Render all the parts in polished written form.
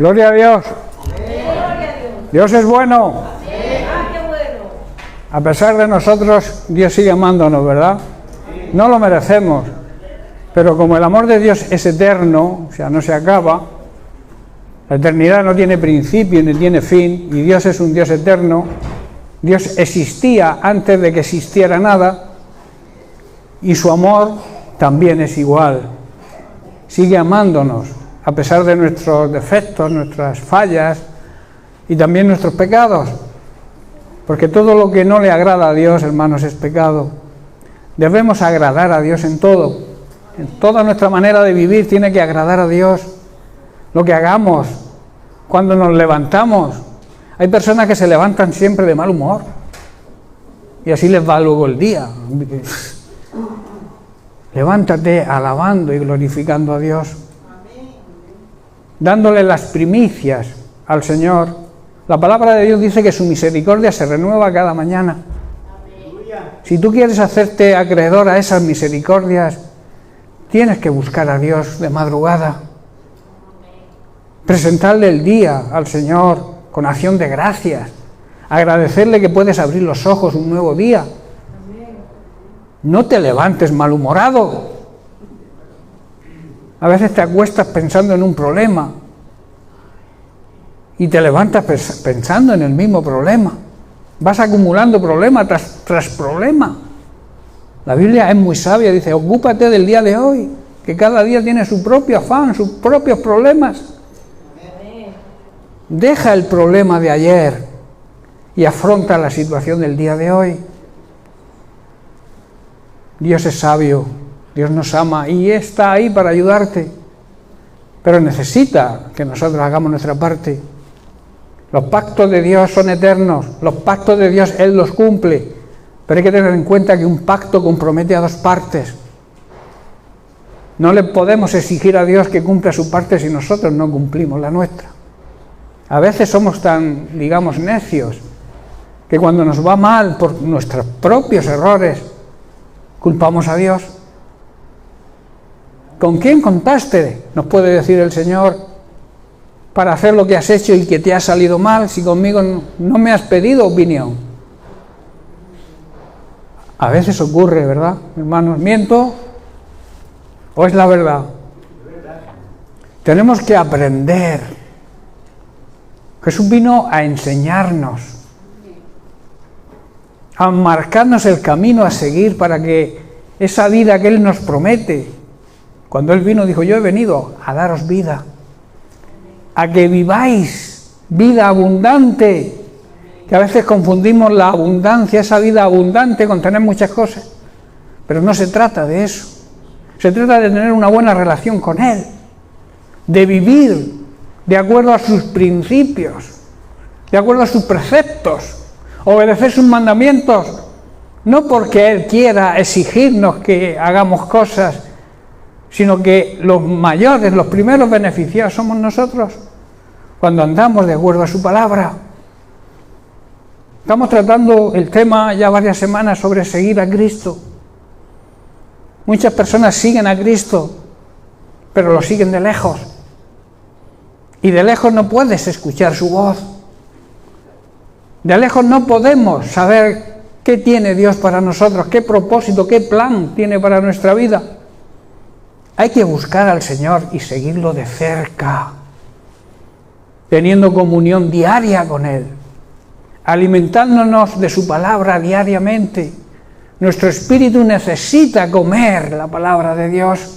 Gloria a Dios. Dios es bueno. A pesar de nosotros, Dios sigue amándonos, ¿verdad? No lo merecemos. Pero como el amor de Dios es eterno, o sea, no se acaba, la eternidad no tiene principio ni tiene fin, y Dios es un Dios eterno, Dios existía antes de que existiera nada, y su amor también es igual. Sigue amándonos, a pesar de nuestros defectos, nuestras fallas, y también nuestros pecados. Porque todo lo que no le agrada a Dios, hermanos, es pecado. Debemos agradar a Dios en todo. En toda nuestra manera de vivir tiene que agradar a Dios. Lo que hagamos, cuando nos levantamos. Hay personas que se levantan siempre de mal humor. Y así les va luego el día. Levántate alabando y glorificando a Dios. Dándole las primicias al Señor. La palabra de Dios dice que su misericordia se renueva cada mañana. Si tú quieres hacerte acreedor a esas misericordias, tienes que buscar a Dios de madrugada. Presentarle el día al Señor con acción de gracias. Agradecerle que puedes abrir los ojos un nuevo día. No te levantes malhumorado. A veces te acuestas pensando en un problema y te levantas pensando en el mismo problema. Vas acumulando problema tras problema. La Biblia es muy sabia, dice, ocúpate del día de hoy, que cada día tiene su propio afán, sus propios problemas. Deja el problema de ayer y afronta la situación del día de hoy. Dios es sabio, Dios nos ama y está ahí para ayudarte, pero necesita que nosotros hagamos nuestra parte. Los pactos de Dios son eternos, los pactos de Dios Él los cumple, pero hay que tener en cuenta que un pacto compromete a dos partes. No le podemos exigir a Dios que cumpla su parte si nosotros no cumplimos la nuestra. A veces somos tan, digamos, necios, que cuando nos va mal por nuestros propios errores, culpamos a Dios. ¿Con quién contaste? Nos puede decir el Señor, para hacer lo que has hecho y que te ha salido mal, si conmigo no me has pedido opinión. A veces ocurre, ¿verdad, hermanos? ¿Miento o es la verdad? Tenemos que aprender. Jesús vino a enseñarnos, a marcarnos el camino a seguir para que esa vida que Él nos promete, cuando Él vino dijo, yo he venido a daros vida, a que viváis vida abundante, que a veces confundimos la abundancia, esa vida abundante con tener muchas cosas, pero no se trata de eso, se trata de tener una buena relación con Él, de vivir de acuerdo a sus principios, de acuerdo a sus preceptos, obedecer sus mandamientos, no porque Él quiera exigirnos que hagamos cosas, sino que los mayores, los primeros beneficiados somos nosotros, cuando andamos de acuerdo a su palabra. Estamos tratando el tema ya varias semanas sobre seguir a Cristo. Muchas personas siguen a Cristo, pero lo siguen de lejos. Y de lejos no puedes escuchar su voz. De lejos no podemos saber qué tiene Dios para nosotros, qué propósito, qué plan tiene para nuestra vida. Hay que buscar al Señor y seguirlo de cerca, teniendo comunión diaria con Él, alimentándonos de su palabra diariamente. Nuestro espíritu necesita comer la palabra de Dios.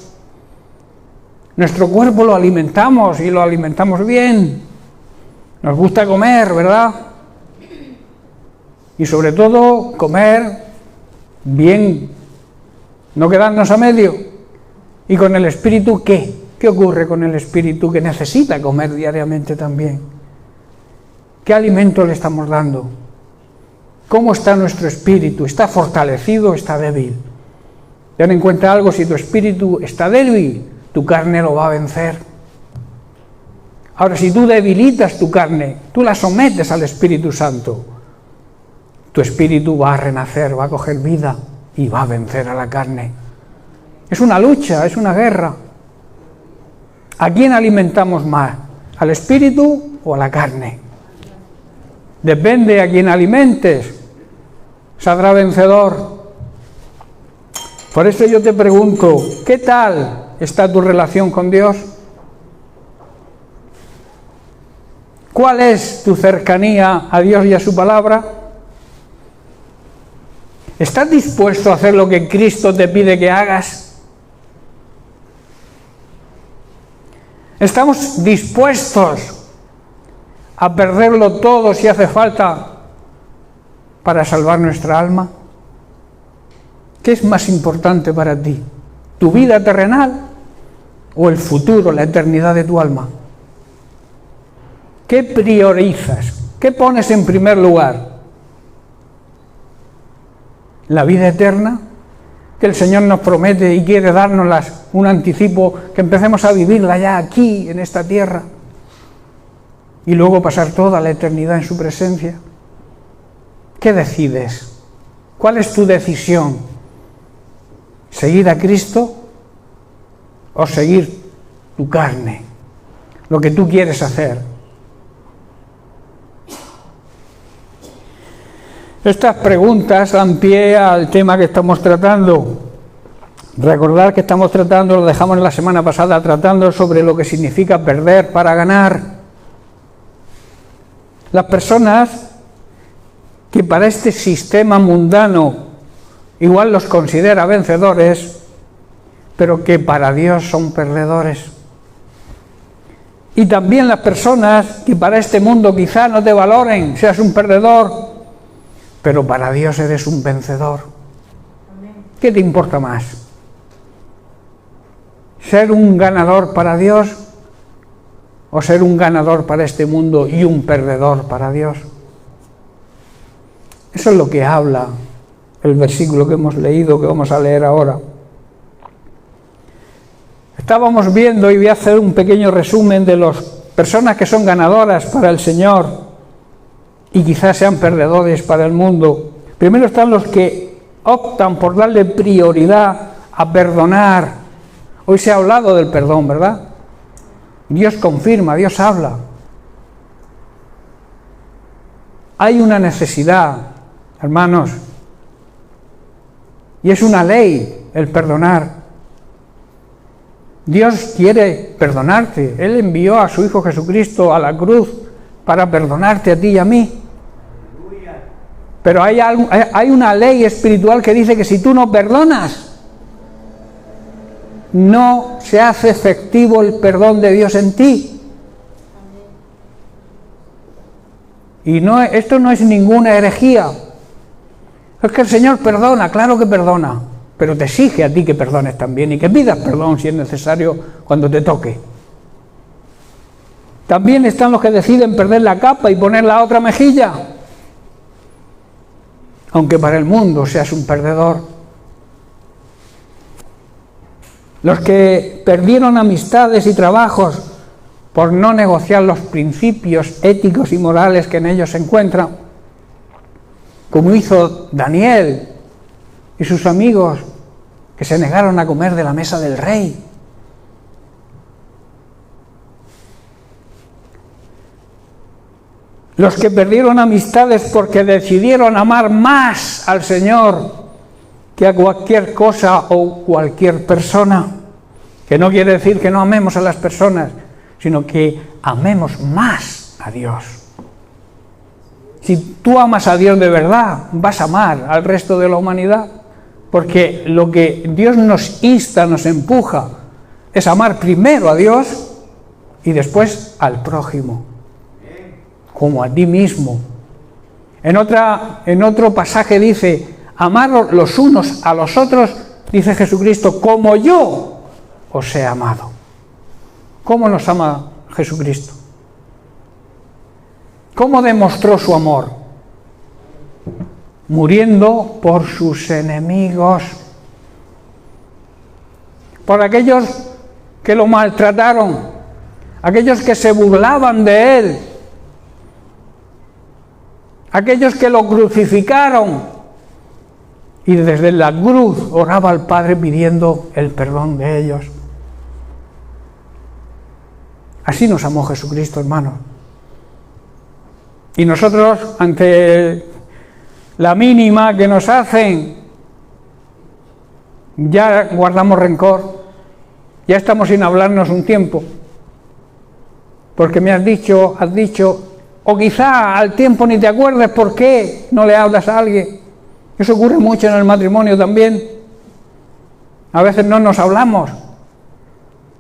Nuestro cuerpo lo alimentamos y lo alimentamos bien. Nos gusta comer, ¿verdad? Y sobre todo comer bien, no quedarnos a medio. ¿Y con el espíritu qué? ¿Qué ocurre con el espíritu que necesita comer diariamente también? ¿Qué alimento le estamos dando? ¿Cómo está nuestro espíritu? ¿Está fortalecido o está débil? Ten en cuenta algo, si tu espíritu está débil, tu carne lo va a vencer. Ahora, si tú debilitas tu carne, tú la sometes al Espíritu Santo, tu espíritu va a renacer, va a coger vida y va a vencer a la carne. Es una lucha, es una guerra. ¿A quién alimentamos más? ¿Al espíritu o a la carne? Depende a quién alimentes, saldrá vencedor. Por eso yo te pregunto, ¿qué tal está tu relación con Dios? ¿Cuál es tu cercanía a Dios y a su palabra? ¿Estás dispuesto a hacer lo que Cristo te pide que hagas? ¿Estamos dispuestos a perderlo todo si hace falta para salvar nuestra alma? ¿Qué es más importante para ti? ¿Tu vida terrenal o el futuro, la eternidad de tu alma? ¿Qué priorizas? ¿Qué pones en primer lugar? ¿La vida eterna? Que el Señor nos promete y quiere darnos un anticipo, que empecemos a vivirla ya aquí, en esta tierra, y luego pasar toda la eternidad en su presencia. ¿Qué decides? ¿Cuál es tu decisión? ¿Seguir a Cristo o seguir tu carne? Lo que tú quieres hacer. Estas preguntas dan pie al tema que estamos tratando. Recordar que estamos tratando, lo dejamos la semana pasada, tratando sobre lo que significa perder para ganar. Las personas que para este sistema mundano igual los considera vencedores, pero que para Dios son perdedores. Y también las personas que para este mundo quizá no te valoren, seas un perdedor, pero para Dios eres un vencedor. ¿Qué te importa más? ¿Ser un ganador para Dios o ser un ganador para este mundo y un perdedor para Dios? Eso es lo que habla el versículo que hemos leído, que vamos a leer ahora. Estábamos viendo, y voy a hacer un pequeño resumen de las personas que son ganadoras para el Señor y quizás sean perdedores para el mundo. Primero están los que optan por darle prioridad a perdonar. Hoy se ha hablado del perdón, ¿verdad? Dios confirma, Dios habla. Hay una necesidad, hermanos, y es una ley el perdonar. Dios quiere perdonarte. Él envió a su Hijo Jesucristo a la cruz para perdonarte a ti y a mí. Pero hay una ley espiritual que dice que si tú no perdonas, no se hace efectivo el perdón de Dios en ti. Y esto no es ninguna herejía. Es que el Señor perdona, claro que perdona, pero te exige a ti que perdones también y que pidas perdón si es necesario cuando te toque. También están los que deciden perder la capa y poner la otra mejilla. Aunque para el mundo seas un perdedor. Los que perdieron amistades y trabajos por no negociar los principios éticos y morales que en ellos se encuentran, como hizo Daniel y sus amigos que se negaron a comer de la mesa del rey. Los que perdieron amistades porque decidieron amar más al Señor que a cualquier cosa o cualquier persona, que no quiere decir que no amemos a las personas, sino que amemos más a Dios. Si tú amas a Dios de verdad, vas a amar al resto de la humanidad, porque lo que Dios nos insta, nos empuja, es amar primero a Dios y después al prójimo, como a ti mismo. En otro pasaje dice, amar los unos a los otros, dice Jesucristo, como yo os he amado. ¿Cómo nos ama Jesucristo? ¿Cómo demostró su amor? Muriendo por sus enemigos, por aquellos que lo maltrataron, aquellos que se burlaban de él, aquellos que lo crucificaron, y desde la cruz oraba al Padre pidiendo el perdón de ellos. Así nos amó Jesucristo, hermanos. Y nosotros, ante la mínima que nos hacen, ya guardamos rencor, ya estamos sin hablarnos un tiempo, porque me has dicho, o quizá al tiempo ni te acuerdes por qué no le hablas a alguien. Eso ocurre mucho en el matrimonio también. A veces no nos hablamos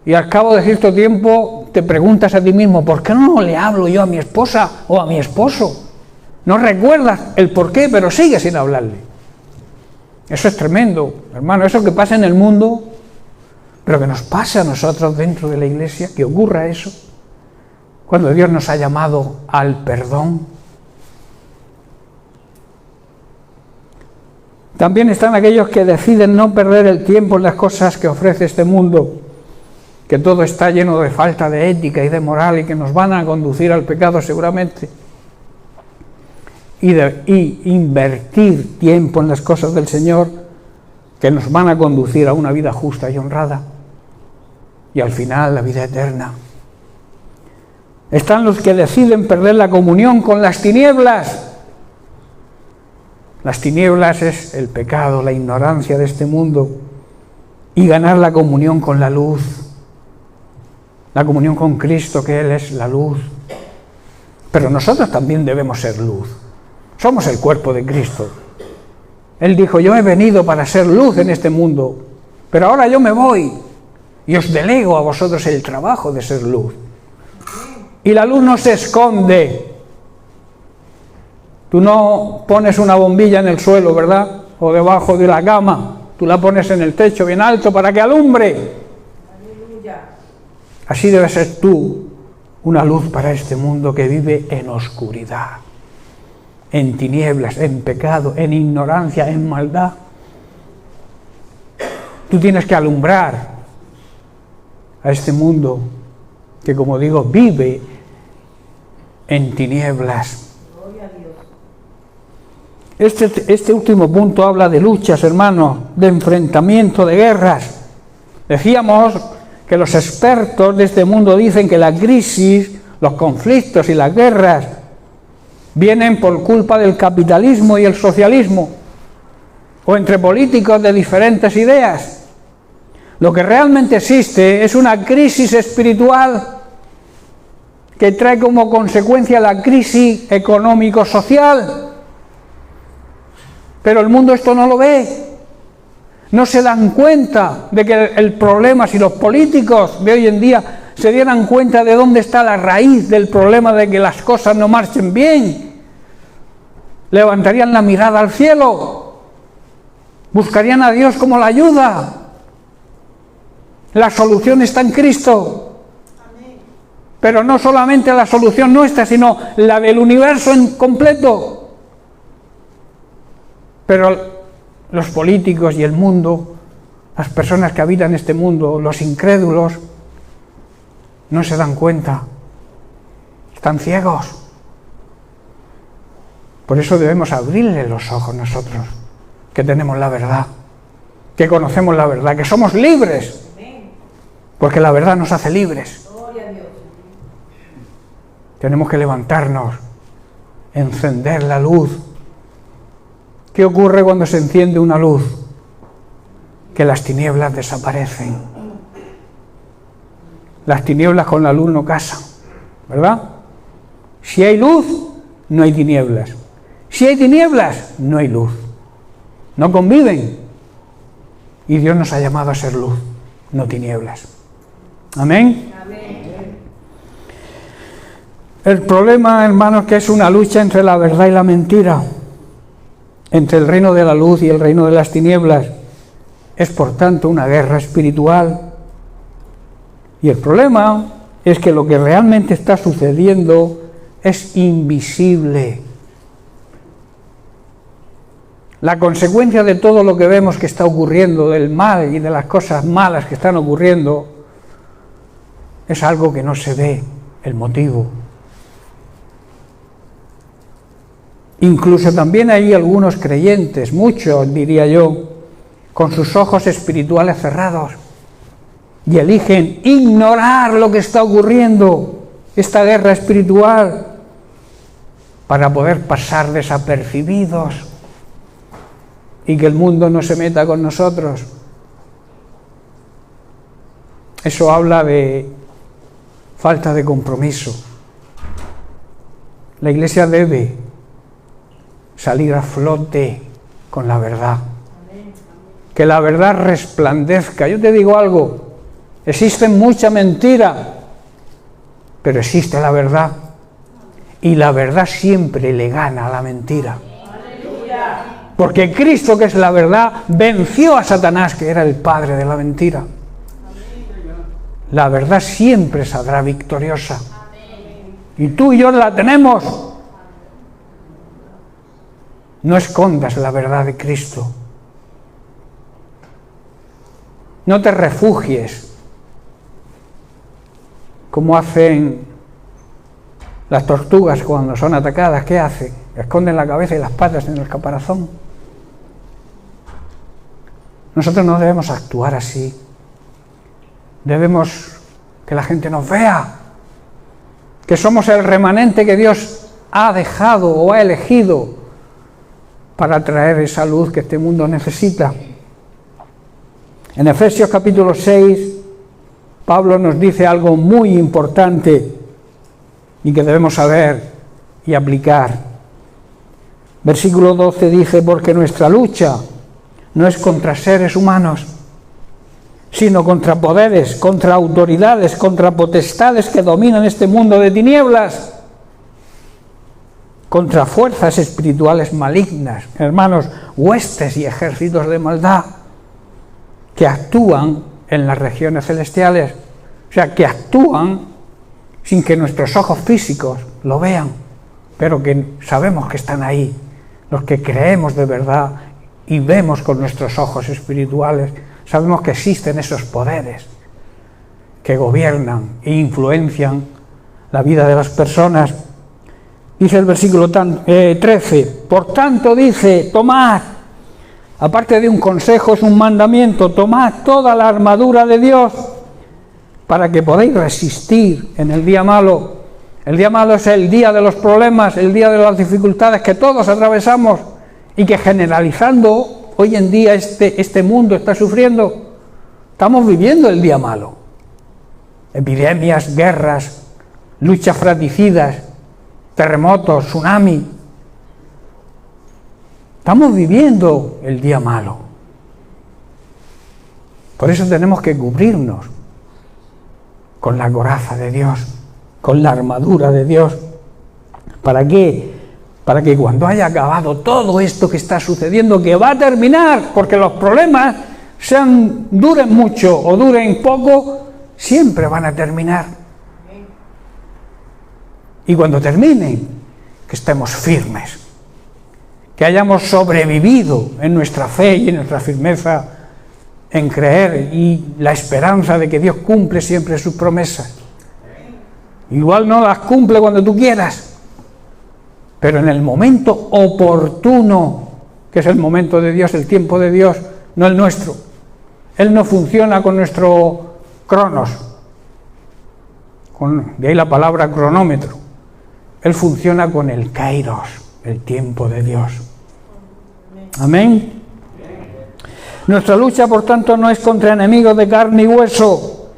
y al cabo de cierto tiempo te preguntas a ti mismo, ¿por qué no le hablo yo a mi esposa o a mi esposo? No recuerdas el por qué, pero sigues sin hablarle. Eso es tremendo, hermano, eso que pasa en el mundo, pero que nos pasa a nosotros dentro de la iglesia, que ocurra eso, cuando Dios nos ha llamado al perdón. También están aquellos que deciden no perder el tiempo en las cosas que ofrece este mundo, que todo está lleno de falta de ética y de moral y que nos van a conducir al pecado seguramente, y invertir tiempo en las cosas del Señor que nos van a conducir a una vida justa y honrada y al final la vida eterna. Están los que deciden perder la comunión con las tinieblas. Las tinieblas es el pecado, la ignorancia de este mundo, y ganar la comunión con la luz, la comunión con Cristo, que Él es la luz. Pero nosotros también debemos ser luz. Somos el cuerpo de Cristo. Él dijo, yo he venido para ser luz en este mundo, pero ahora yo me voy y os delego a vosotros el trabajo de ser luz. Y la luz no se esconde. Tú no pones una bombilla en el suelo, ¿verdad? O debajo de la cama. Tú la pones en el techo bien alto para que alumbre. Aleluya. Así debe ser tú, una luz para este mundo que vive en oscuridad, en tinieblas, en pecado, en ignorancia, en maldad. Tú tienes que alumbrar a este mundo que, como digo, vive en tinieblas. Este último punto habla de luchas, hermanos, de enfrentamiento, de guerras. Decíamos que los expertos de este mundo dicen que la crisis, los conflictos y las guerras vienen por culpa del capitalismo y el socialismo, o entre políticos de diferentes ideas. Lo que realmente existe es una crisis espiritual que trae como consecuencia la crisis económico-social. Pero el mundo esto no lo ve. No se dan cuenta de que el problema, si los políticos de hoy en día se dieran cuenta de dónde está la raíz del problema de que las cosas no marchen bien, levantarían la mirada al cielo, buscarían a Dios como la ayuda. La solución está en Cristo. Pero no solamente la solución nuestra, sino la del universo en completo. Pero los políticos y el mundo, las personas que habitan este mundo, los incrédulos, no se dan cuenta. Están ciegos. Por eso debemos abrirle los ojos nosotros, que tenemos la verdad, que conocemos la verdad, que somos libres, porque la verdad nos hace libres. Tenemos que levantarnos, encender la luz. ¿Qué ocurre cuando se enciende una luz? Que las tinieblas desaparecen. Las tinieblas con la luz no casan, ¿verdad? Si hay luz, no hay tinieblas. Si hay tinieblas, no hay luz. No conviven. Y Dios nos ha llamado a ser luz, no tinieblas. Amén. Amén. El problema, hermanos, es que es una lucha entre la verdad y la mentira, entre el reino de la luz y el reino de las tinieblas. Es, por tanto, una guerra espiritual. Y el problema es que lo que realmente está sucediendo es invisible. La consecuencia de todo lo que vemos que está ocurriendo, del mal y de las cosas malas que están ocurriendo, es algo que no se ve, el motivo. Incluso también hay algunos creyentes, muchos diría yo, con sus ojos espirituales cerrados, y eligen ignorar lo que está ocurriendo, esta guerra espiritual, para poder pasar desapercibidos y que el mundo no se meta con nosotros. Eso habla de falta de compromiso. La Iglesia debe salir a flote con la verdad. Que la verdad resplandezca. Yo te digo algo, existe mucha mentira, pero existe la verdad. Y la verdad siempre le gana a la mentira. Porque Cristo, que es la verdad, venció a Satanás, que era el padre de la mentira. La verdad siempre saldrá victoriosa. Y tú y yo la tenemos. No escondas la verdad de Cristo. No te refugies como hacen las tortugas cuando son atacadas. ¿Qué hacen? Esconden la cabeza y las patas en el caparazón. Nosotros no debemos actuar así. Debemos que la gente nos vea, que somos el remanente que Dios ha dejado o ha elegido para traer esa luz que este mundo necesita. En Efesios capítulo 6, Pablo nos dice algo muy importante y que debemos saber y aplicar. Versículo 12 dice: porque nuestra lucha no es contra seres humanos, sino contra poderes, contra autoridades, contra potestades que dominan este mundo de tinieblas, contra fuerzas espirituales malignas, hermanos, huestes y ejércitos de maldad que actúan en las regiones celestiales, o sea, que actúan sin que nuestros ojos físicos lo vean, pero que sabemos que están ahí, los que creemos de verdad y vemos con nuestros ojos espirituales. Sabemos que existen esos poderes que gobiernan e influencian la vida de las personas. Dice el versículo 13, por tanto dice, tomad, aparte de un consejo es un mandamiento, tomad toda la armadura de Dios para que podáis resistir en el día malo. El día malo es el día de los problemas, el día de las dificultades que todos atravesamos y que generalizando hoy en día este mundo está sufriendo. Estamos viviendo el día malo. Epidemias, guerras, luchas fratricidas, terremotos, tsunami. Estamos viviendo el día malo. Por eso tenemos que cubrirnos con la coraza de Dios, con la armadura de Dios. ¿Para qué? Para que cuando haya acabado todo esto que está sucediendo, que va a terminar, porque los problemas duren mucho o duren poco, siempre van a terminar. Y cuando terminen, que estemos firmes, que hayamos sobrevivido en nuestra fe y en nuestra firmeza en creer y la esperanza de que Dios cumple siempre sus promesas. Igual no las cumple cuando tú quieras, pero en el momento oportuno, que es el momento de Dios, el tiempo de Dios, no el nuestro. Él no funciona con nuestro cronos, de ahí la palabra cronómetro. Él funciona con el kairos, el tiempo de Dios. Amén. Nuestra lucha, por tanto, no es contra enemigos de carne y hueso,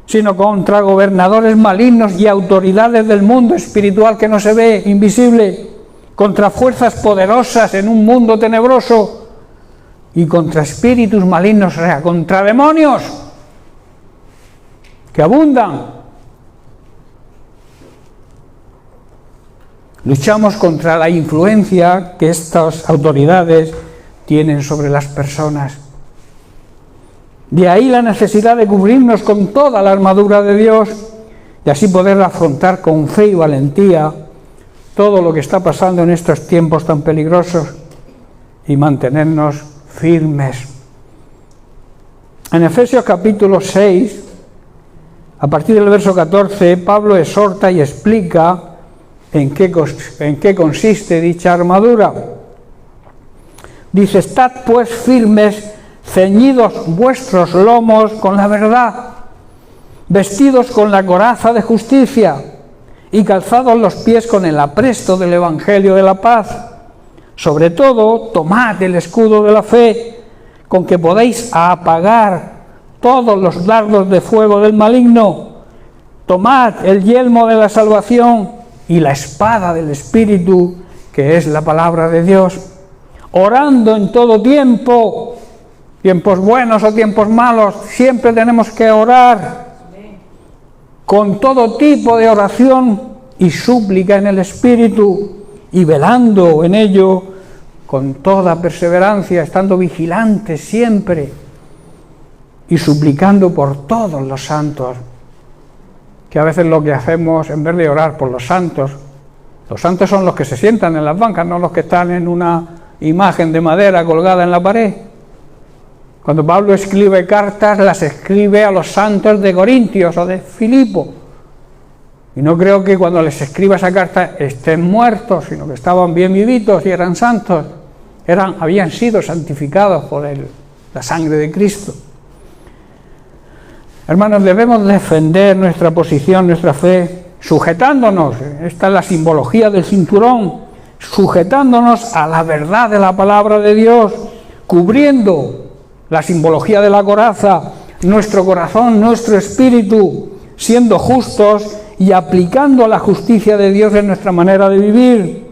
sino contra gobernadores malignos y autoridades del mundo espiritual que no se ve, invisible, contra fuerzas poderosas en un mundo tenebroso y contra espíritus malignos, o sea, contra demonios que abundan. Luchamos contra la influencia que estas autoridades tienen sobre las personas. De ahí la necesidad de cubrirnos con toda la armadura de Dios y así poder afrontar con fe y valentía todo lo que está pasando en estos tiempos tan peligrosos y mantenernos firmes. En Efesios capítulo 6, a partir del verso 14, Pablo exhorta y explica en qué consiste dicha armadura. Dice: estad pues firmes, ceñidos vuestros lomos con la verdad, vestidos con la coraza de justicia y calzados los pies con el apresto del Evangelio de la paz. Sobre todo, tomad el escudo de la fe, con que podéis apagar todos los dardos de fuego del maligno. Tomad el yelmo de la salvación y la espada del Espíritu, que es la palabra de Dios, orando en todo tiempo, tiempos buenos o tiempos malos, siempre tenemos que orar con todo tipo de oración y súplica en el Espíritu, y velando en ello con toda perseverancia, estando vigilantes siempre y suplicando por todos los santos, que a veces lo que hacemos, en vez de orar por los santos son los que se sientan en las bancas, no los que están en una imagen de madera colgada en la pared. Cuando Pablo escribe cartas, las escribe a los santos de Corintios o de Filipo. Y no creo que cuando les escriba esa carta estén muertos, sino que estaban bien vivitos y eran santos. Habían sido santificados por la sangre de Cristo. Hermanos, debemos defender nuestra posición, nuestra fe, sujetándonos, esta es la simbología del cinturón, sujetándonos a la verdad de la palabra de Dios, cubriendo la simbología de la coraza, nuestro corazón, nuestro espíritu, siendo justos y aplicando la justicia de Dios en nuestra manera de vivir.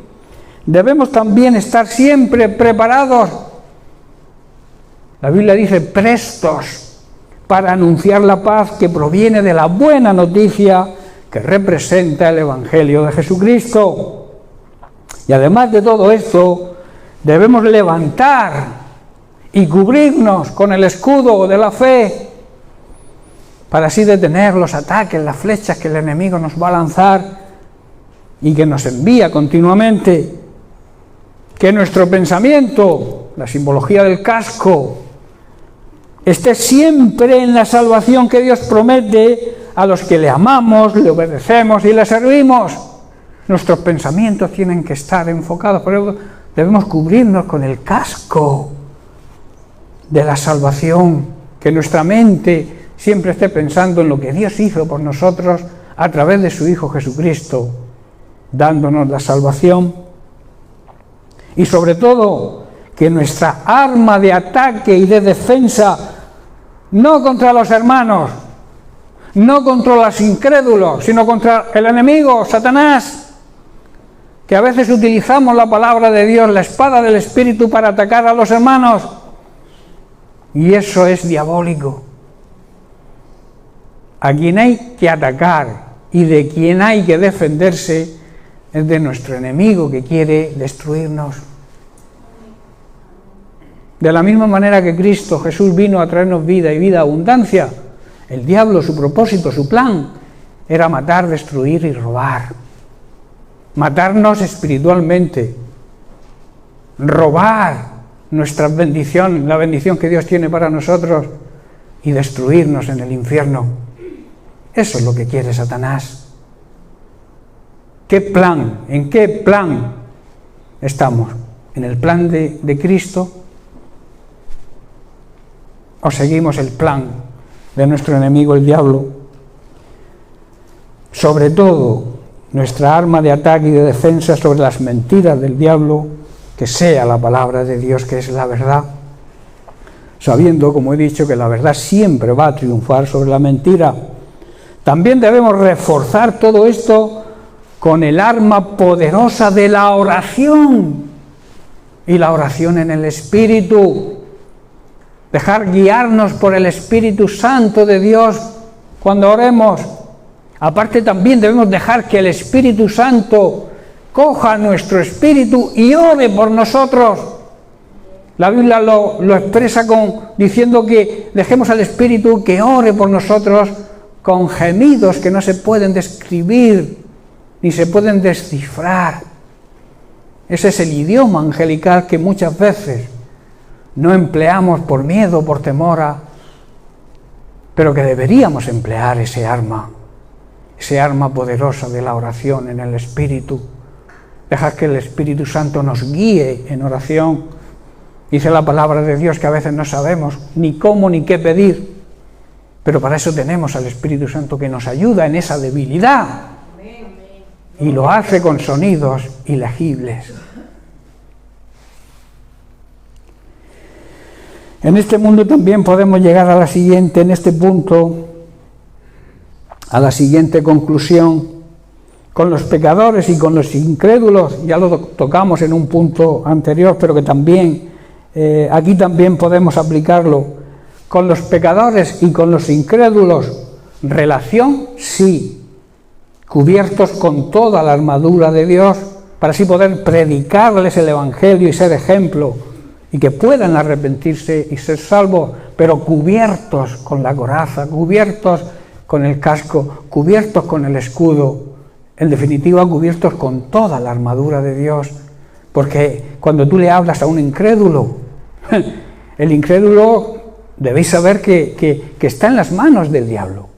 Debemos también estar siempre preparados. La Biblia dice prestos para anunciar la paz que proviene de la buena noticia que representa el Evangelio de Jesucristo. Y además de todo esto, debemos levantar y cubrirnos con el escudo de la fe, para así detener los ataques, las flechas que el enemigo nos va a lanzar y que nos envía continuamente. Que nuestro pensamiento, la simbología del casco, esté siempre en la salvación que Dios promete a los que le amamos, le obedecemos y le servimos. Nuestros pensamientos tienen que estar enfocados, por eso debemos cubrirnos con el casco de la salvación, que nuestra mente siempre esté pensando en lo que Dios hizo por nosotros a través de su Hijo Jesucristo, dándonos la salvación. Y sobre todo, que nuestra arma de ataque y de defensa, no contra los hermanos, no contra los incrédulos, sino contra el enemigo, Satanás, que a veces utilizamos la palabra de Dios, la espada del Espíritu, para atacar a los hermanos, y eso es diabólico. A quien hay que atacar y de quien hay que defenderse es de nuestro enemigo que quiere destruirnos. De la misma manera que Cristo Jesús vino a traernos vida y vida abundancia, el diablo, su propósito, su plan, era matar, destruir y robar. Matarnos espiritualmente, robar nuestra bendición, la bendición que Dios tiene para nosotros, y destruirnos en el infierno. Eso es lo que quiere Satanás. ¿Qué plan? ¿En qué plan estamos? ¿En el plan de Cristo? ¿O seguimos el plan de nuestro enemigo, el diablo? Sobre todo, nuestra arma de ataque y de defensa sobre las mentiras del diablo, que sea la palabra de Dios, que es la verdad, sabiendo, como he dicho, que la verdad siempre va a triunfar sobre la mentira. También debemos reforzar todo esto con el arma poderosa de la oración, y la oración en el Espíritu. Dejar guiarnos por el Espíritu Santo de Dios cuando oremos. Aparte, también debemos dejar que el Espíritu Santo coja nuestro espíritu y ore por nosotros. La Biblia lo expresa diciendo que dejemos al Espíritu que ore por nosotros con gemidos que no se pueden describir ni se pueden descifrar. Ese es el idioma angelical que muchas veces no empleamos por miedo, por temor, pero que deberíamos emplear ese arma poderosa de la oración en el Espíritu. Dejar que el Espíritu Santo nos guíe en oración. Dice la palabra de Dios que a veces no sabemos ni cómo ni qué pedir, Pero para eso tenemos al Espíritu Santo que nos ayuda en esa debilidad. Y lo hace con sonidos ilegibles. En este mundo también podemos llegar a la siguiente, en este punto, a la siguiente conclusión. Con los pecadores y con los incrédulos, ya lo tocamos en un punto anterior, pero que también, aquí también podemos aplicarlo. Con los pecadores y con los incrédulos, relación sí, cubiertos con toda la armadura de Dios, para así poder predicarles el Evangelio y ser ejemplo, y que puedan arrepentirse y ser salvos, pero cubiertos con la coraza, cubiertos con el casco, cubiertos con el escudo, en definitiva cubiertos con toda la armadura de Dios, porque cuando tú le hablas a un incrédulo, el incrédulo debéis saber que está en las manos del diablo,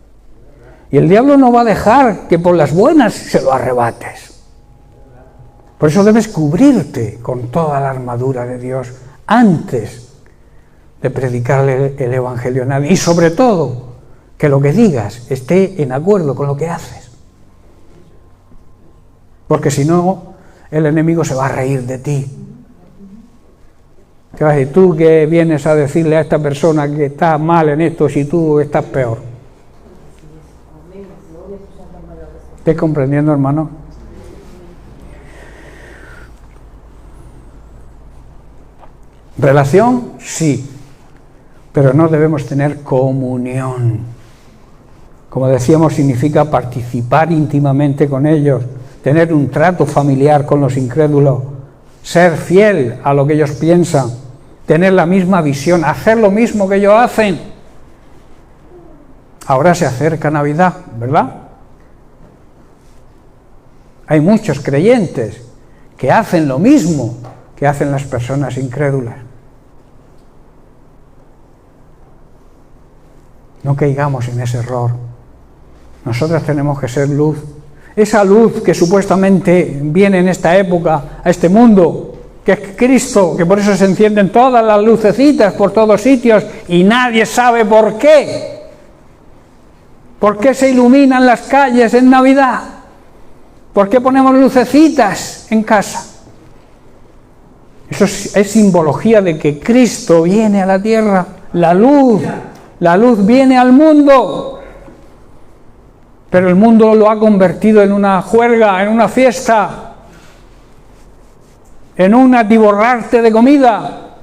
y el diablo no va a dejar que por las buenas se lo arrebates. Por eso debes cubrirte con toda la armadura de Dios antes de predicarle el Evangelio a nadie, y sobre todo que lo que digas esté en acuerdo con lo que haces, porque si no el enemigo se va a reír de ti. Te vas a decir, tú que vienes a decirle a esta persona que está mal en esto si tú estás peor. ¿Estás comprendiendo, hermano? Relación, sí, pero no debemos tener comunión. Como decíamos, significa participar íntimamente con ellos, tener un trato familiar con los incrédulos, ser fiel a lo que ellos piensan, tener la misma visión, hacer lo mismo que ellos hacen. Ahora se acerca Navidad, ¿verdad? Hay muchos creyentes que hacen lo mismo que hacen las personas incrédulas. No caigamos en ese error. Nosotros tenemos que ser luz. Esa luz que supuestamente viene en esta época a este mundo, que es Cristo, que por eso se encienden todas las lucecitas por todos sitios y nadie sabe por qué. ¿Por qué se iluminan las calles en Navidad? ¿Por qué ponemos lucecitas en casa? Eso es simbología de que Cristo viene a la tierra, la luz viene al mundo. Pero el mundo lo ha convertido en una juerga, en una fiesta, en un atiborrarte de comida,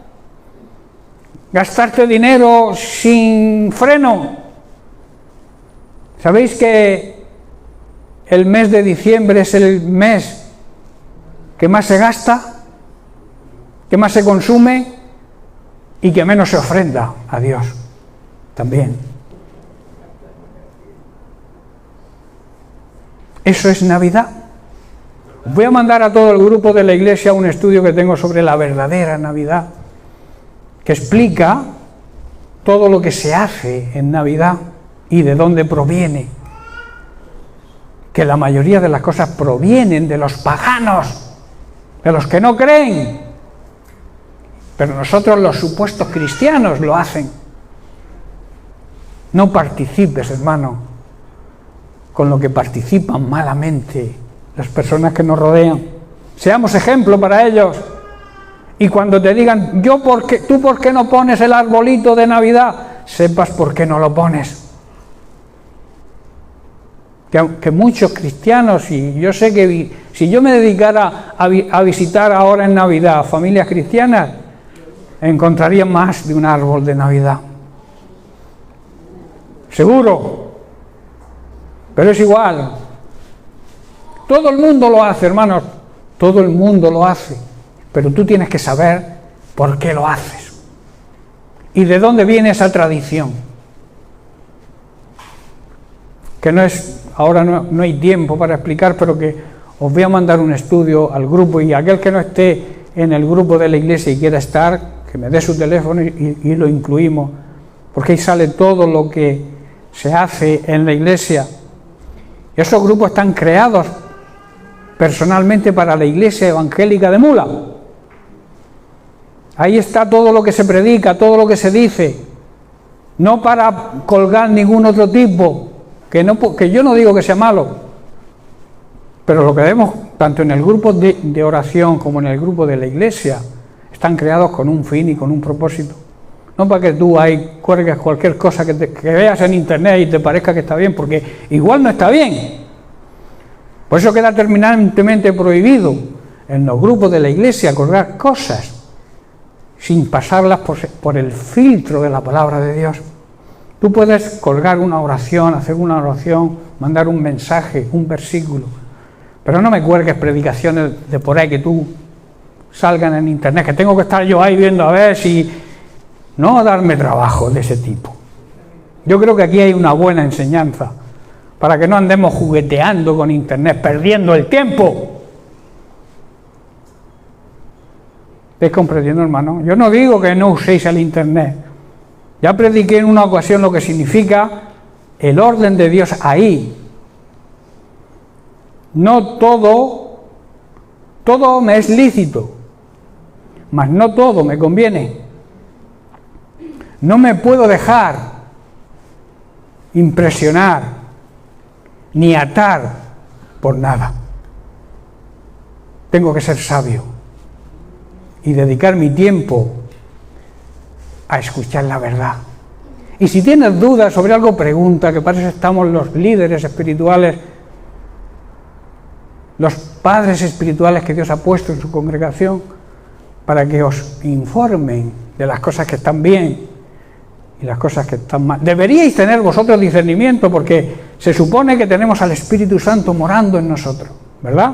gastarte dinero sin freno. ¿Sabéis que el mes de diciembre es el mes que más se gasta, que más se consume y que menos se ofrenda a Dios también? Eso es Navidad. Voy a mandar a todo el grupo de la iglesia un estudio que tengo sobre la verdadera Navidad, que explica todo lo que se hace en Navidad y de dónde proviene. Que la mayoría de las cosas provienen de los paganos, de los que no creen. Pero nosotros, los supuestos cristianos, lo hacen. No participes, hermano, con lo que participan malamente las personas que nos rodean. Seamos ejemplo para ellos. Y cuando te digan, ¿tú por qué no pones el arbolito de Navidad? Sepas por qué no lo pones. Que muchos cristianos, y yo sé que si yo me dedicara a visitar ahora en Navidad a familias cristianas, encontraría más de un árbol de Navidad. Seguro. Pero es igual. Todo el mundo lo hace, hermanos. Todo el mundo lo hace. Pero tú tienes que saber por qué lo haces. Y de dónde viene esa tradición. Que no es, ahora no hay tiempo para explicar, pero que os voy a mandar un estudio al grupo, y aquel que no esté en el grupo de la iglesia y quiera estar, que me dé su teléfono y lo incluimos, porque ahí sale todo lo que se hace en la iglesia. Y esos grupos están creados personalmente para la iglesia evangélica de Mula. Ahí está todo lo que se predica, todo lo que se dice. no para colgar ningún otro tipo, que yo no digo que sea malo, pero lo que vemos tanto en el grupo de oración como en el grupo de la iglesia, están creados con un fin y con un propósito. No para que tú ahí cuelgues cualquier cosa que veas en internet y te parezca que está bien, porque igual no está bien. Por eso queda terminantemente prohibido en los grupos de la iglesia colgar cosas sin pasarlas por el filtro de la palabra de Dios. Tú puedes colgar una oración, hacer una oración, mandar un mensaje, un versículo, pero no me cuelgues predicaciones de por ahí que tú salgan en internet, que tengo que estar yo ahí viendo a ver si... No darme trabajo de ese tipo. Yo creo que aquí hay una buena enseñanza, para que no andemos jugueteando con internet, perdiendo el tiempo. ¿Estáis comprendiendo, hermano? Yo no digo que no uséis el internet. Ya prediqué en una ocasión lo que significa el orden de Dios ahí. No todo me es lícito, mas no todo me conviene. No me puedo dejar impresionar ni atar por nada. Tengo que ser sabio y dedicar mi tiempo a escuchar la verdad. Y si tienes dudas sobre algo, pregunta, que para eso estamos los líderes espirituales, los padres espirituales que Dios ha puesto en su congregación, para que os informen de las cosas que están bien y las cosas que están mal. Deberíais tener vosotros discernimiento, porque se supone que tenemos al Espíritu Santo morando en nosotros, ¿verdad?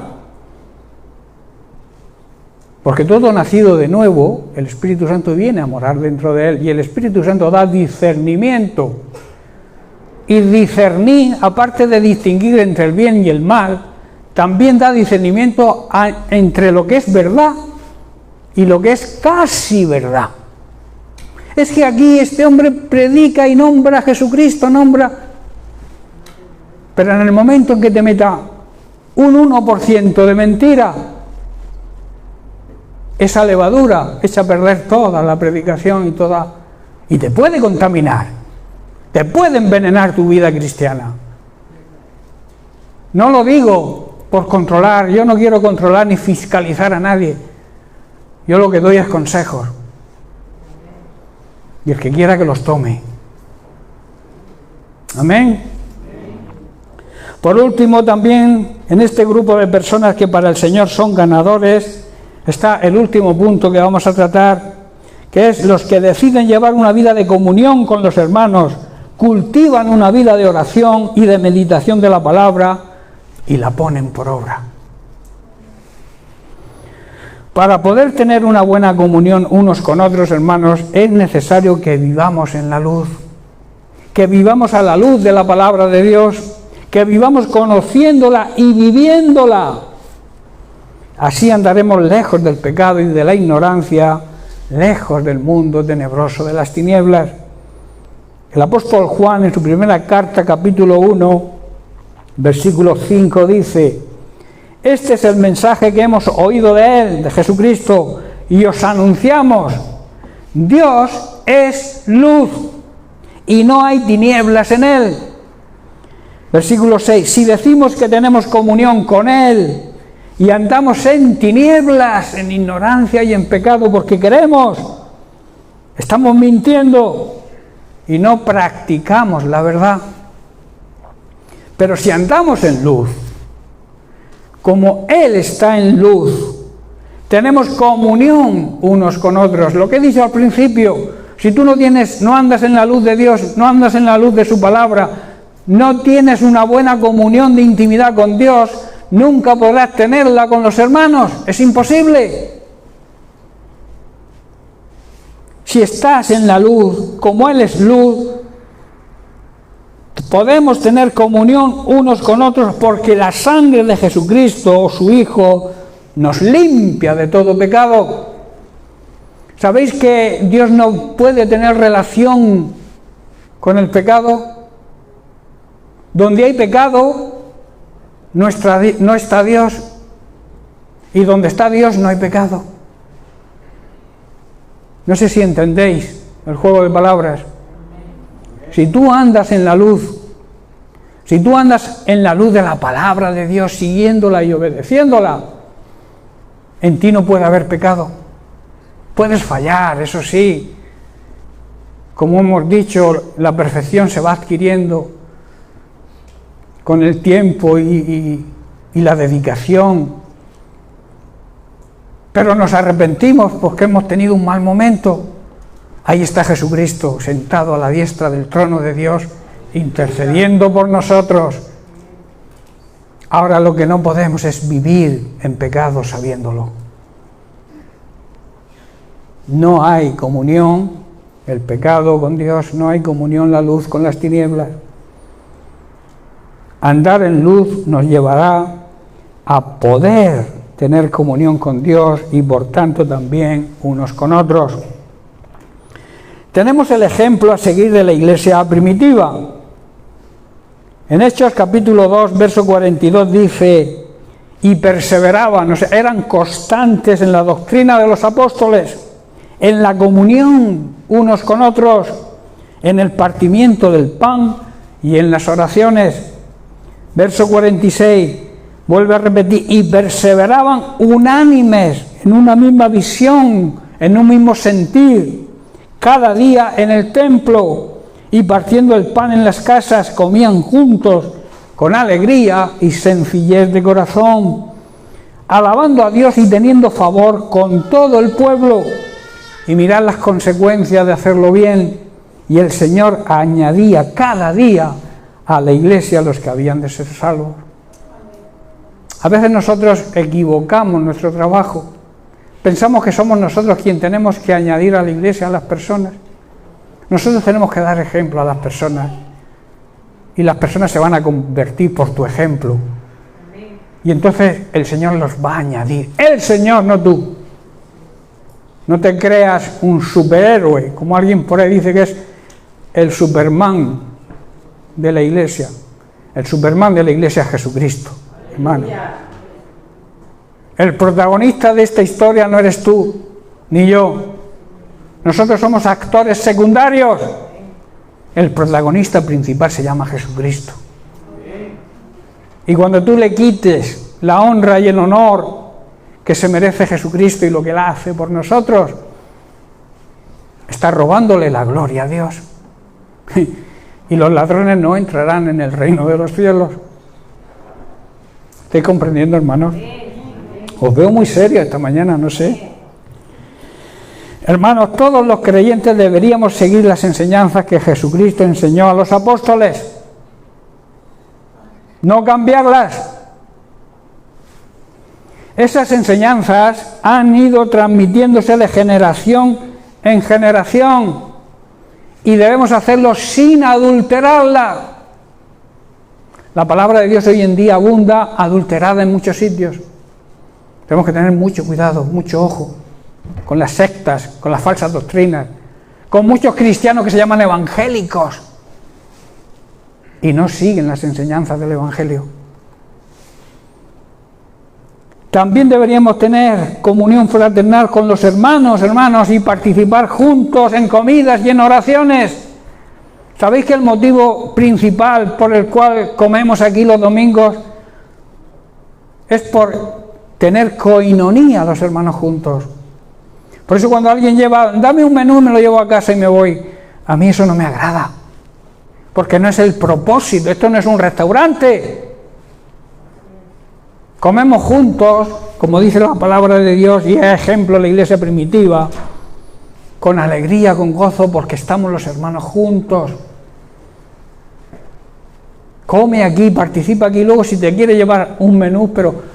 Porque todo nacido de nuevo, el Espíritu Santo viene a morar dentro de él, y el Espíritu Santo da discernimiento. Y discernir, aparte de distinguir entre el bien y el mal, también da discernimiento entre lo que es verdad y lo que es casi verdad. Es que aquí este hombre predica y nombra a Jesucristo, pero en el momento en que te meta un 1% de mentira, esa levadura echa a perder toda la predicación y te puede contaminar, te puede envenenar tu vida cristiana. No lo digo por controlar, yo no quiero controlar ni fiscalizar a nadie, yo lo que doy es consejos. Y el que quiera que los tome. Amén. Por último, también en este grupo de personas que para el Señor son ganadores, está el último punto que vamos a tratar, que es los que deciden llevar una vida de comunión con los hermanos, cultivan una vida de oración y de meditación de la palabra y la ponen por obra. Para poder tener una buena comunión unos con otros, hermanos, es necesario que vivamos en la luz, que vivamos a la luz de la palabra de Dios, que vivamos conociéndola y viviéndola. Así andaremos lejos del pecado y de la ignorancia, lejos del mundo tenebroso de las tinieblas. El apóstol Juan, en su primera carta, capítulo 1, versículo 5, dice: este es el mensaje que hemos oído de él, de Jesucristo, y os anunciamos: Dios es luz y no hay tinieblas en él. Versículo 6, si decimos que tenemos comunión con él y andamos en tinieblas, en ignorancia y en pecado porque queremos, estamos mintiendo y no practicamos la verdad. Pero si andamos en luz, como él está en luz, tenemos comunión unos con otros. Lo que he dicho al principio, si tú no andas en la luz de Dios, no andas en la luz de su palabra, no tienes una buena comunión de intimidad con Dios, nunca podrás tenerla con los hermanos, es imposible. Si estás en la luz, como él es luz, podemos tener comunión unos con otros, porque la sangre de Jesucristo, su Hijo, nos limpia de todo pecado. ¿Sabéis que Dios no puede tener relación con el pecado? Donde hay pecado, no está Dios, y donde está Dios no hay pecado. No sé si entendéis el juego de palabras. si tú andas en la luz, si tú andas en la luz de la palabra de Dios, siguiéndola y obedeciéndola, en ti no puede haber pecado. Puedes fallar, eso sí. Como hemos dicho, la perfección se va adquiriendo con el tiempo y la dedicación. Pero nos arrepentimos porque hemos tenido un mal momento. Ahí está Jesucristo, sentado a la diestra del trono de Dios, intercediendo por nosotros. Ahora lo que no podemos es vivir en pecado sabiéndolo. No hay comunión, el pecado con Dios, no hay comunión la luz con las tinieblas. Andar en luz nos llevará a poder tener comunión con Dios y por tanto también unos con otros. Tenemos el ejemplo a seguir de la iglesia primitiva. En Hechos capítulo 2, verso 42 dice: y perseveraban, o sea, eran constantes en la doctrina de los apóstoles, en la comunión unos con otros, en el partimiento del pan y en las oraciones. Verso 46, vuelve a repetir: y perseveraban unánimes, en una misma visión, en un mismo sentir, cada día en el templo, y partiendo el pan en las casas, comían juntos con alegría y sencillez de corazón, alabando a Dios y teniendo favor con todo el pueblo. Y mirad las consecuencias de hacerlo bien, y el Señor añadía cada día a la iglesia los que habían de ser salvos. A veces nosotros equivocamos nuestro trabajo, pensamos que somos nosotros quien tenemos que añadir a la iglesia a las personas. Nosotros tenemos que dar ejemplo a las personas, y las personas se van a convertir por tu ejemplo, y entonces el Señor los va a añadir, el Señor, no tú. No te creas un superhéroe, como alguien por ahí dice que es el Superman de la iglesia. El Superman de la iglesia es Jesucristo, hermano. El protagonista de esta historia no eres tú, ni yo. Nosotros somos actores secundarios. El protagonista principal se llama Jesucristo. Y cuando tú le quites la honra y el honor que se merece Jesucristo y lo que Él hace por nosotros, estás robándole la gloria a Dios. Y los ladrones no entrarán en el reino de los cielos. ¿Estoy comprendiendo, hermanos? Os veo muy serio esta mañana, no sé. Hermanos, todos los creyentes deberíamos seguir las enseñanzas que Jesucristo enseñó a los apóstoles. No cambiarlas. Esas enseñanzas han ido transmitiéndose de generación en generación y debemos hacerlo sin adulterarla. La palabra de Dios hoy en día abunda adulterada en muchos sitios. Tenemos que tener mucho cuidado, mucho ojo con las sectas, con las falsas doctrinas, con muchos cristianos que se llaman evangélicos y no siguen las enseñanzas del Evangelio. También deberíamos tener comunión fraternal con los hermanos, y participar juntos en comidas y en oraciones. ¿Sabéis que el motivo principal por el cual comemos aquí los domingos es por tener coinonía los hermanos juntos? Por eso cuando alguien lleva, dame un menú, me lo llevo a casa y me voy, a mí eso no me agrada, porque no es el propósito, esto no es un restaurante. Comemos juntos, como dice la palabra de Dios, y es ejemplo la iglesia primitiva, con alegría, con gozo, porque estamos los hermanos juntos. Come aquí, participa aquí, luego si te quiere llevar un menú, pero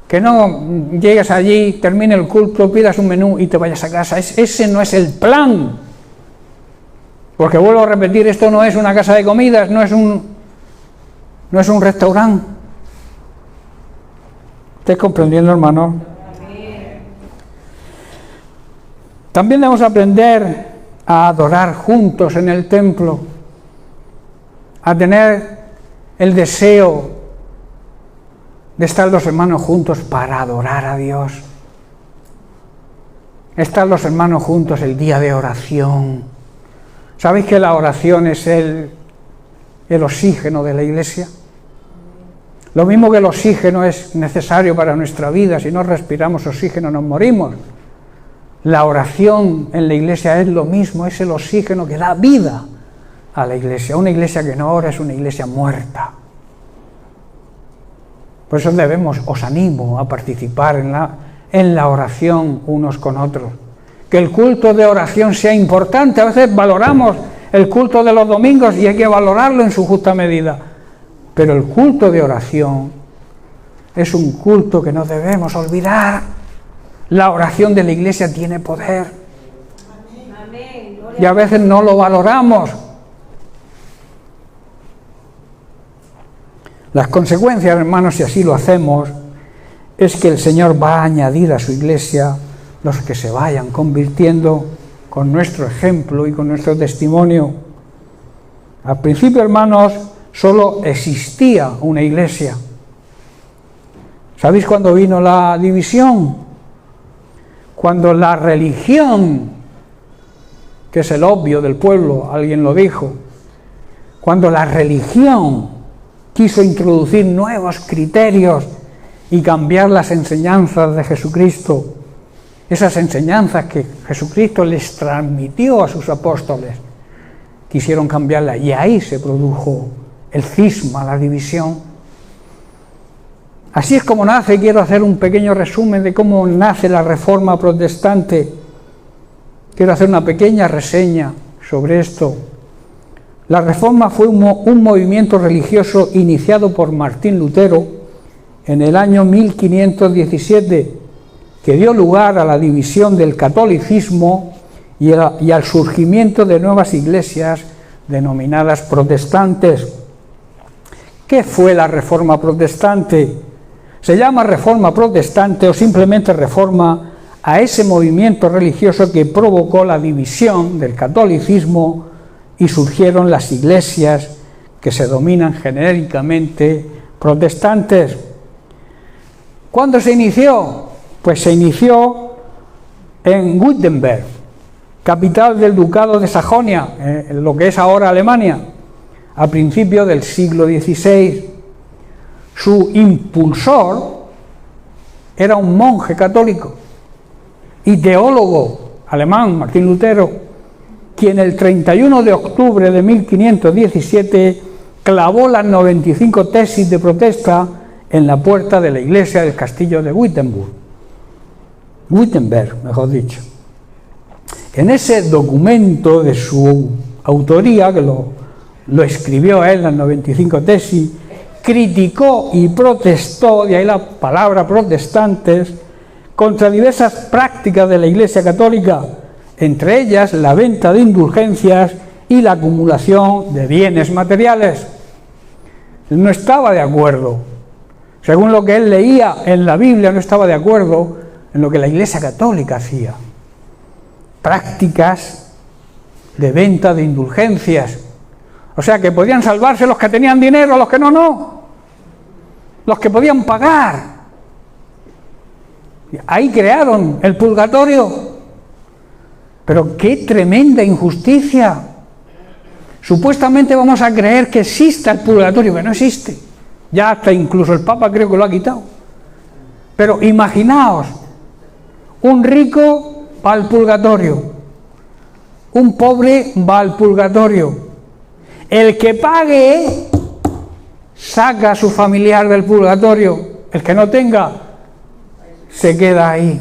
que no llegues allí, termine el culto, pidas un menú y te vayas a casa. Ese no es el plan. Porque vuelvo a repetir, esto no es una casa de comidas, no es un restaurante. ¿Estás comprendiendo, hermano? También debemos aprender a adorar juntos en el templo, a tener el deseo de estar los hermanos juntos para adorar a Dios. Estar los hermanos juntos el día de oración, ¿Sabéis que la oración es el oxígeno de la Iglesia? Lo mismo que el oxígeno es necesario para nuestra vida, si no respiramos oxígeno nos morimos. La oración en la Iglesia es lo mismo, es el oxígeno que da vida a la Iglesia. Una Iglesia que no ora es una Iglesia muerta. Por eso os animo a participar en la oración unos con otros. Que el culto de oración sea importante. A veces valoramos el culto de los domingos y hay que valorarlo en su justa medida. Pero el culto de oración es un culto que no debemos olvidar. La oración de la Iglesia tiene poder. Y a veces no lo valoramos. Las consecuencias, hermanos, si así lo hacemos, es que el Señor va a añadir a su Iglesia los que se vayan convirtiendo con nuestro ejemplo y con nuestro testimonio. Al principio, hermanos, solo existía una Iglesia. ¿Sabéis cuándo vino la división? Cuando la religión, que es el obvio del pueblo, alguien lo dijo, cuando la religión quiso introducir nuevos criterios y cambiar las enseñanzas de Jesucristo, esas enseñanzas que Jesucristo les transmitió a sus apóstoles, quisieron cambiarlas y ahí se produjo el cisma, la división. Así es como nace, quiero hacer un pequeño resumen de cómo nace la Reforma Protestante. Quiero hacer una pequeña reseña sobre esto. La Reforma fue un movimiento religioso iniciado por Martín Lutero en el año 1517, que dio lugar a la división del catolicismo y al surgimiento de nuevas iglesias denominadas protestantes. ¿Qué fue la Reforma Protestante? Se llama Reforma Protestante o simplemente Reforma a ese movimiento religioso que provocó la división del catolicismo y surgieron las iglesias que se dominan genéricamente protestantes. ¿Cuándo se inició? Pues se inició en Wittenberg, capital del Ducado de Sajonia, lo que es ahora Alemania, a principios del siglo XVI. Su impulsor era un monje católico y teólogo alemán, Martín Lutero, quien el 31 de octubre de 1517 clavó las 95 tesis de protesta en la puerta de la iglesia del castillo de Wittenberg, mejor dicho. En ese documento de su autoría, que lo escribió él, las 95 tesis, criticó y protestó, de ahí la palabra protestantes, contra diversas prácticas de la Iglesia Católica, entre ellas la venta de indulgencias y la acumulación de bienes materiales. Él no estaba de acuerdo. Según lo que él leía en la Biblia, no estaba de acuerdo en lo que la Iglesia Católica hacía. Prácticas de venta de indulgencias. O sea, que podían salvarse los que tenían dinero, los que no. Los que podían pagar. Ahí crearon el purgatorio. Pero qué tremenda injusticia. Supuestamente vamos a creer que existe el purgatorio, pero no existe. Ya hasta incluso el Papa creo que lo ha quitado. Pero imaginaos, un rico va al purgatorio, un pobre va al purgatorio. El que pague saca a su familiar del purgatorio, el que no tenga se queda ahí.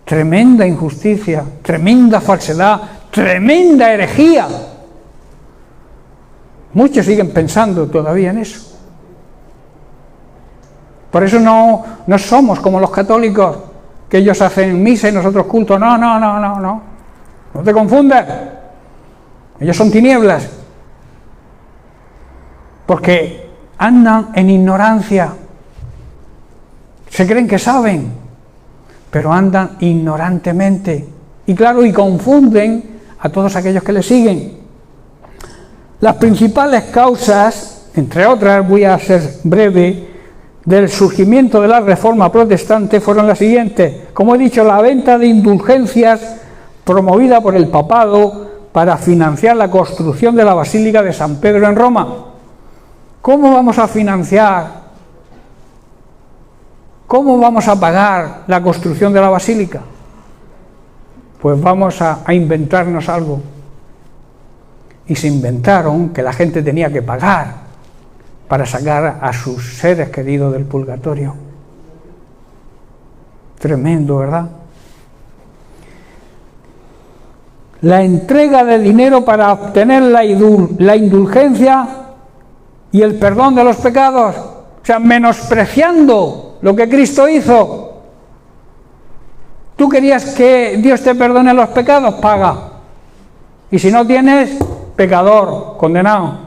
Tremenda injusticia, tremenda falsedad, tremenda herejía. Muchos siguen pensando todavía en eso. Por eso no somos como los católicos, que ellos hacen misa y nosotros culto. No. No te confundas. Ellos son tinieblas. Porque andan en ignorancia. Se creen que saben, pero andan ignorantemente. Y claro, y confunden a todos aquellos que les siguen. Las principales causas, entre otras, voy a ser breve, del surgimiento de la Reforma Protestante fueron las siguientes. Como he dicho, la venta de indulgencias promovida por el papado para financiar la construcción de la Basílica de San Pedro en Roma. ¿Cómo vamos a financiar? ¿Cómo vamos a pagar la construcción de la Basílica? Pues vamos a inventarnos algo. Y se inventaron que la gente tenía que pagar para sacar a sus seres queridos del purgatorio. Tremendo, ¿verdad? La entrega de dinero para obtener la indulgencia y el perdón de los pecados, o sea, menospreciando lo que Cristo hizo. ¿Tú querías que Dios te perdone los pecados? Paga. Y si no tienes, pecador, condenado.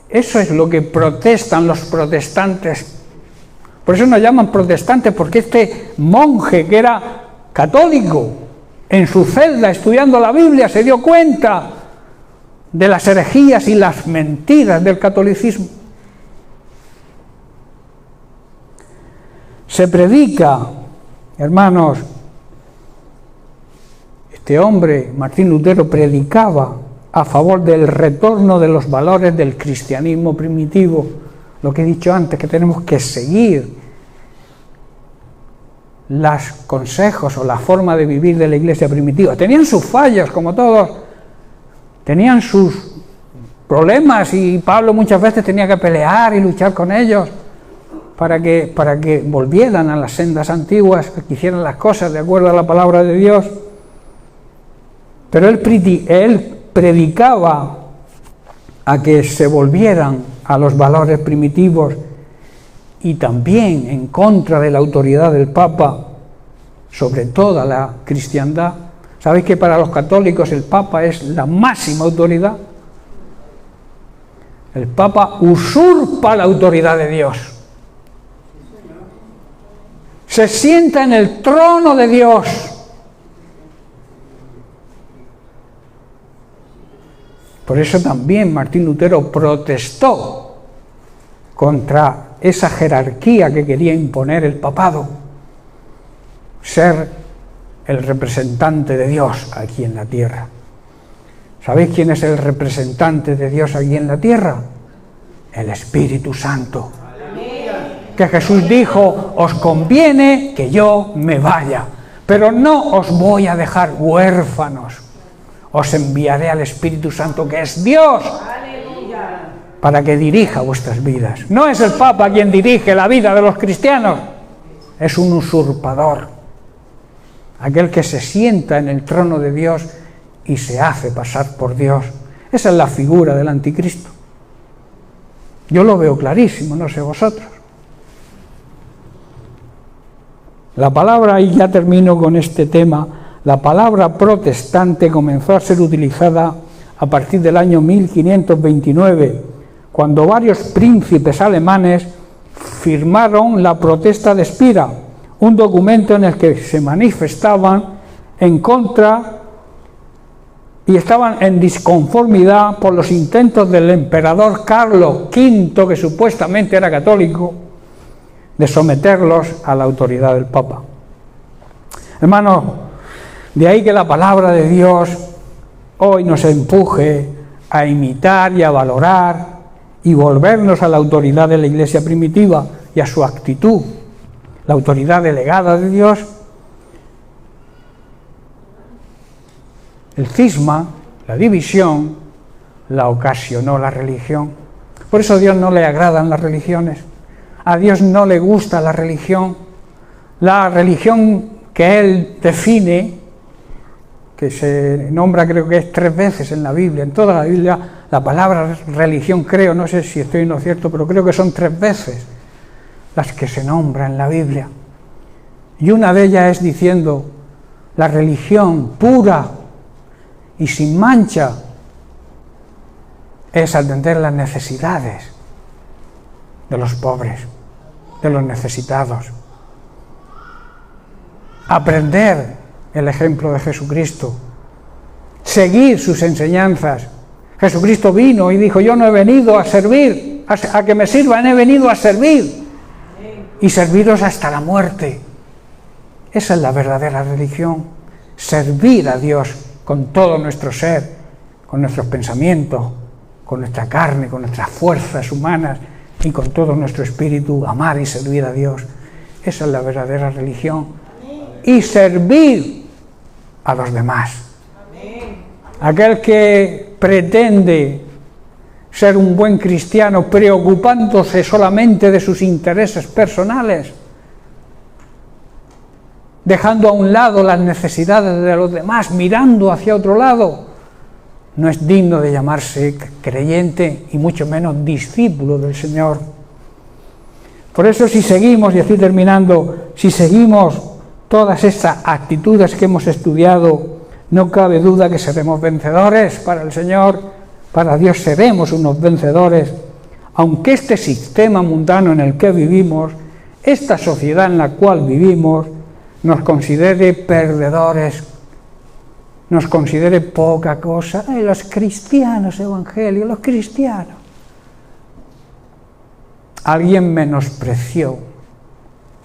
Eso es lo que protestan los protestantes. Por eso nos llaman protestantes, porque este monje que era católico, en su celda estudiando la Biblia, se dio cuenta de las herejías y las mentiras del catolicismo. Se predica, hermanos, este hombre, Martín Lutero, predicaba a favor del retorno de los valores del cristianismo primitivo, lo que he dicho antes, que tenemos que seguir los consejos o la forma de vivir de la iglesia primitiva. Tenían sus fallos, como todos, tenían sus problemas, y Pablo muchas veces tenía que pelear y luchar con ellos para que volvieran a las sendas antiguas, que hicieran las cosas de acuerdo a la palabra de Dios. Pero él predicaba a que se volvieran a los valores primitivos, y también en contra de la autoridad del Papa sobre toda la cristiandad. ¿Sabéis que para los católicos el Papa es la máxima autoridad? El Papa usurpa la autoridad de Dios. Se sienta en el trono de Dios. Por eso también Martín Lutero protestó contra esa jerarquía que quería imponer el papado, ser el representante de Dios aquí en la tierra. ¿Sabéis quién es el representante de Dios aquí en la tierra? El Espíritu Santo. Que Jesús dijo: os conviene que yo me vaya, pero no os voy a dejar huérfanos, os enviaré al Espíritu Santo, que es Dios, para que dirija vuestras vidas. No es el Papa quien dirige la vida de los cristianos, es un usurpador, aquel que se sienta en el trono de Dios y se hace pasar por Dios. Esa es la figura del anticristo. Yo lo veo clarísimo, no sé vosotros. La palabra, y ya termino con este tema, la palabra protestante comenzó a ser utilizada a partir del año 1529, cuando varios príncipes alemanes firmaron la Protesta de Spira, un documento en el que se manifestaban en contra y estaban en disconformidad por los intentos del emperador Carlos V, que supuestamente era católico, de someterlos a la autoridad del Papa. Hermanos, de ahí que la palabra de Dios hoy nos empuje a imitar y a valorar y volvernos a la autoridad de la iglesia primitiva y a su actitud, la autoridad delegada de Dios. El cisma, la división, la ocasionó la religión. Por eso a Dios no le agradan las religiones. A Dios no le gusta la religión. La religión que Él define, que se nombra, creo que es 3 veces en la Biblia, en toda la Biblia, la palabra religión, creo, no sé si estoy en lo cierto, pero creo que son 3 veces las que se nombran en la Biblia. Y una de ellas es diciendo: la religión pura y sin mancha es atender las necesidades de los pobres, de los necesitados. Aprender el ejemplo de Jesucristo, seguir sus enseñanzas. Jesucristo vino y dijo: yo no he venido a servir, a que me sirvan, he venido a servir y serviros hasta la muerte. Esa es la verdadera religión, servir a Dios con todo nuestro ser, con nuestros pensamientos, con nuestra carne, con nuestras fuerzas humanas y con todo nuestro espíritu, amar y servir a Dios. Esa es la verdadera religión. Y servir a los demás. Aquel que pretende ser un buen cristiano preocupándose solamente de sus intereses personales, dejando a un lado las necesidades de los demás, mirando hacia otro lado, no es digno de llamarse creyente y mucho menos discípulo del Señor. Por eso, si seguimos, y estoy terminando, si seguimos todas estas actitudes que hemos estudiado, no cabe duda que seremos vencedores para el Señor, para Dios seremos unos vencedores, aunque este sistema mundano en el que vivimos, esta sociedad en la cual vivimos, nos considere perdedores, nos considere poca cosa. Los cristianos evangelios, los cristianos. Alguien menospreció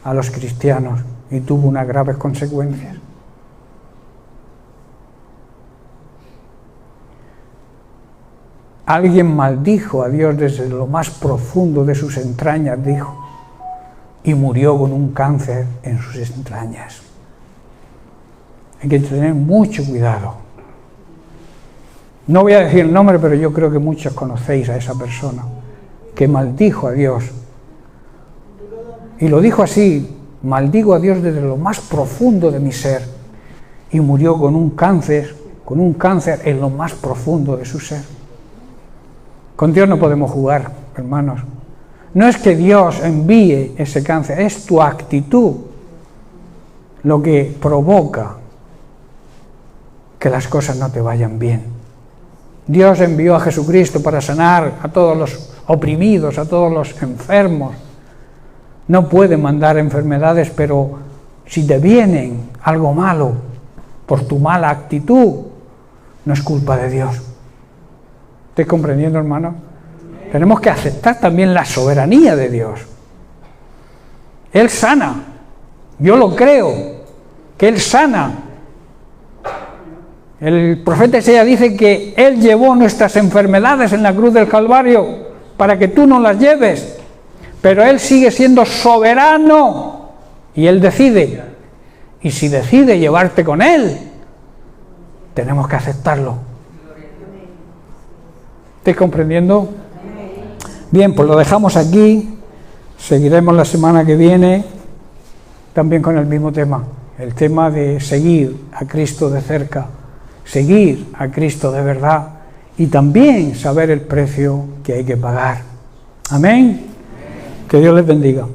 a los cristianos y tuvo unas graves consecuencias. Alguien maldijo a Dios desde lo más profundo de sus entrañas, dijo, y murió con un cáncer en sus entrañas. Hay que tener mucho cuidado. No voy a decir el nombre, pero yo creo que muchos conocéis a esa persona que maldijo a Dios. Y lo dijo así: maldigo a Dios desde lo más profundo de mi ser. Y murió con un cáncer en lo más profundo de su ser. Con Dios no podemos jugar, hermanos. No es que Dios envíe ese cáncer, es tu actitud lo que provoca que las cosas no te vayan bien. Dios envió a Jesucristo para sanar a todos los oprimidos, a todos los enfermos. No puede mandar enfermedades, pero si te vienen algo malo por tu mala actitud, no es culpa de Dios. ¿Estás comprendiendo, hermano? Tenemos que aceptar también la soberanía de Dios. Él sana. Yo lo creo, que Él sana. El profeta Isaías dice que Él llevó nuestras enfermedades en la cruz del Calvario para que tú no las lleves. Pero Él sigue siendo soberano y Él decide. Y si decide llevarte con Él, tenemos que aceptarlo. ¿Estás comprendiendo? Bien, pues lo dejamos aquí. Seguiremos la semana que viene también con el mismo tema. El tema de seguir a Cristo de cerca, seguir a Cristo de verdad y también saber el precio que hay que pagar. Amén. Que Dios les bendiga.